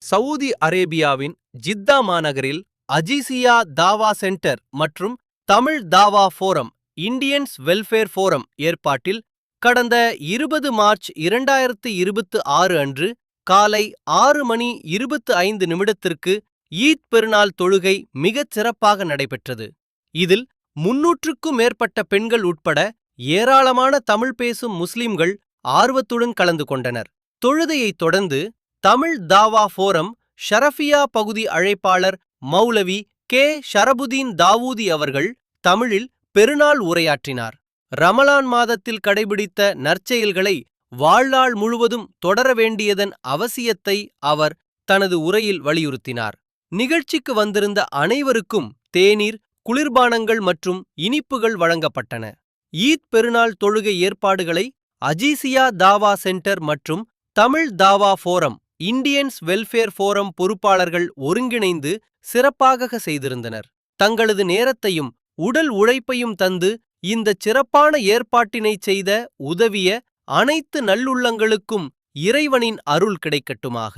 Saudi அரேபியாவின் ஜித்தா மாநகரில் Aziziya தாவா சென்டர் மற்றும் தமிழ் தாவா ஃபோரம் இந்தியன்ஸ் வெல்ஃபேர் ஃபோரம் ஏற்பாட்டில் கடந்த 20 மார்ச் 2026 அன்று காலை 6:25 ஈத் பெருநாள் தொழுகை மிகச் சிறப்பாக நடைபெற்றது. இதில் 300க்கும் மேற்பட்ட பெண்கள் உட்பட ஏராளமான தமிழ் பேசும் முஸ்லிம்கள் ஆர்வத்துடன் கலந்து கொண்டனர். தொழுகையைத் தொடர்ந்து தமிழ் தாவா ஃபோரம் ஷரஃபியா பகுதி அழைப்பாளர் மௌலவி கே. ஷரபுதீன் தாவூதி அவர்கள் தமிழில் பெருநாள் உரையாற்றினார். ரமலான் மாதத்தில் கடைபிடித்த நற்செயல்களை வாழ்நாள் முழுவதும் தொடர வேண்டியதன் அவசியத்தை அவர் தனது உரையில் வலியுறுத்தினார். நிகழ்ச்சிக்கு வந்திருந்த அனைவருக்கும் தேநீர், குளிர்பானங்கள் மற்றும் இனிப்புகள் வழங்கப்பட்டன. ஈத் பெருநாள் தொழுகை ஏற்பாடுகளை அஜீசியா தாவா சென்டர் மற்றும் தமிழ் தாவா ஃபோரம் இந்தியன்ஸ் வெல்ஃபேர் ஃபோரம் பொறுப்பாளர்கள் ஒருங்கிணைந்து சிறப்பாக செய்திருந்தனர். தங்களது நேரத்தையும் உடல் உழைப்பையும் தந்து இந்த சிறப்பான ஏற்பாட்டினை செய்த உதவிய அனைத்து நல்லுள்ளங்களுக்கும் இறைவனின் அருள் கிடைக்கட்டுமாக.